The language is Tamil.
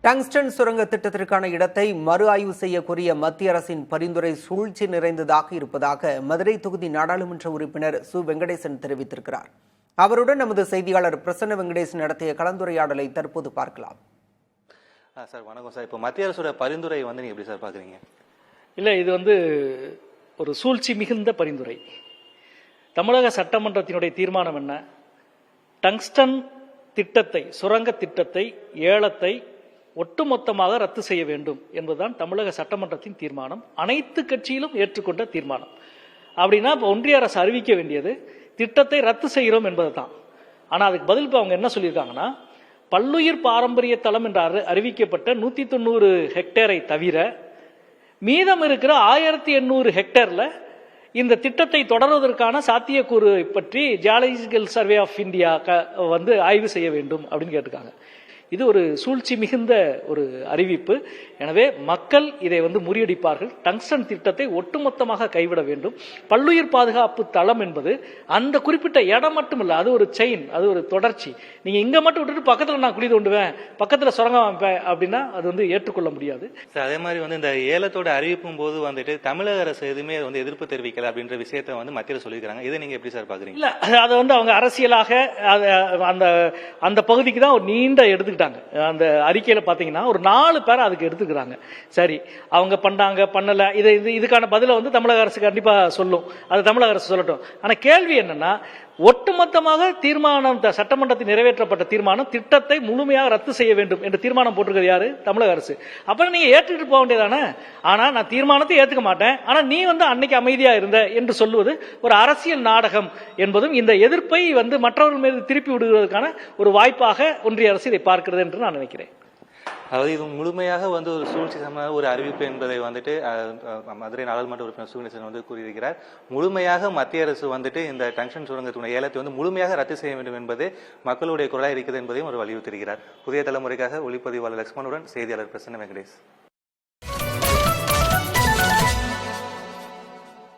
டங்ஸ்டன் சுரங்க திட்டத்திற்கான இடத்தை மறு ஆய்வு செய்ய கோரிய மத்திய அரசின் பரிந்துரை சூழ்ச்சி நிறைந்ததாக இருப்பதாக மதுரை தொகுதி நாடாளுமன்ற உறுப்பினர் சு வெங்கடேசன் தெரிவித்திருக்கிறார். அவருடன் நமது செய்தியாளர் பிரசன்ன வெங்கடேசன் நடத்திய கலந்துரையாடலை தற்போது பார்க்கலாம். சார் வணக்கம் சார். இப்போ மத்திய அரசோட பரிந்துரை நீங்க எப்படி சார் பாக்குறீங்க? இல்ல, இது ஒரு சூழ்ச்சி மிகுந்த பரிந்துரை. தமிழக சட்டமன்றத்தினுடைய தீர்மானம் என்ன? டங்ஸ்டன் திட்டத்தை, சுரங்க திட்டத்தை, ஏலத்தை ஒட்டுமொத்தமாக ரத்து செய்ய வேண்டும் என்பதுதான் தமிழக சட்டமன்றத்தின் தீர்மானம். அனைத்து கட்சியிலும் ஏற்றுக்கொண்ட தீர்மானம். அப்படின்னா இப்போ ஒன்றிய அரசு அறிவிக்க வேண்டியது திட்டத்தை ரத்து செய்கிறோம் என்பது தான். ஆனால் அதுக்கு பதில் இப்போ அவங்க என்ன சொல்லியிருக்காங்கன்னா, பல்லுயிர் பாரம்பரிய தளம் என்று அறிவிக்கப்பட்ட 190 ஹெக்டேரை தவிர மீதம் இருக்கிற 1800 ஹெக்டேர்ல இந்த திட்டத்தை தொடர்வதற்கான சாத்தியக்கூறு பற்றி ஜியாலஜிக்கல் சர்வே ஆஃப் இந்தியா ஆய்வு செய்ய வேண்டும் அப்படின்னு கேட்டிருக்காங்க. இது ஒரு சூழ்ச்சி மிகுந்த ஒரு அறிவிப்பு. எனவே மக்கள் இதை முறியடிப்பார்கள். டங்ஸ்டன் திட்டத்தை ஒட்டுமொத்தமாக கைவிட வேண்டும். பல்லுயிர் பாதுகாப்பு தளம் என்பது அந்த குறிப்பிட்ட இடம் மட்டும் இல்லை, அது ஒரு செயின், அது ஒரு தொடர்ச்சி. நீங்க இங்க மட்டும் விட்டுட்டு பக்கத்துல நான் குழி தோண்டுவேன், பக்கத்துல சுரங்கம் அமைப்பேன் அப்படின்னா அது ஏற்றுக்கொள்ள முடியாது. அதே மாதிரி இந்த ஏலத்தோட அறிவிப்பும் போது தமிழக அரசு எதுவுமே எதிர்ப்பு தெரிவிக்கல அப்படின்ற விஷயத்தை மத்திய சொல்லியிருக்காங்க. இதை நீங்க எப்படி சார் பாக்குறீங்க? இல்ல, அதை அவங்க அரசியலாக அந்த அந்த பகுதிக்கு தான் ஒரு நீண்ட எடுத்துக்கிட்டாங்க. அந்த அறிக்கையில பாத்தீங்கன்னா ஒரு 4 பேரை அதுக்கு எடுத்துக்கிறாங்க. சரி, அவங்க பண்ணாங்க பண்ணல, இதுக்கான பதில தமிழக அரசு கண்டிப்பா சொல்லும். அது தமிழக அரசு சொல்லட்டும். ஆனா கேள்வி என்னன்னா, ஒட்டுமொத்தமாக தீர்மானம், சட்டமன்றத்தில் நிறைவேற்றப்பட்ட தீர்மானம் திட்டத்தை முழுமையாக ரத்து செய்ய வேண்டும் என்று தீர்மானம் போட்டிருக்கிறது யாரு? தமிழக அரசு. அப்புறம் நீங்க ஏற்றுக்கிட்டு போக வேண்டியதானே? ஆனா நான் தீர்மானத்தை ஏத்துக்க மாட்டேன், ஆனா நீ அன்னைக்கு அமைதியா இருந்த என்று சொல்லுவது ஒரு அரசியல் நாடகம் என்பதும் இந்த எதிர்ப்பை மற்றவர்கள் மீது திருப்பி விடுவதற்கான ஒரு வாய்ப்பாக ஒன்றிய அரசு இதை பார்க்கிறது என்று நான் நினைக்கிறேன். அதாவது இது முழுமையாக ஒரு சூழ்ச்சி ஒரு அறிவிப்பு என்பதை மதுரை நாடாளுமன்ற உறுப்பினர் சுகணேசன் கூறியிருக்கிறார். முழுமையாக மத்திய அரசு இந்த டங்ஸ்டன் சுரங்கத்தினுடைய ஏலத்தை முழுமையாக ரத்து செய்ய வேண்டும் என்பது மக்களுடைய குரலாக இருக்கிறது என்பதையும் அவர் வலியுறுத்தியிருக்கிறார். புதிய தலைமுறைக்காக ஒளிப்பதிவாளர் லக்ஷ்மணுடன் செய்தியாளர் பிரசன்ன வெங்கடேஷ்.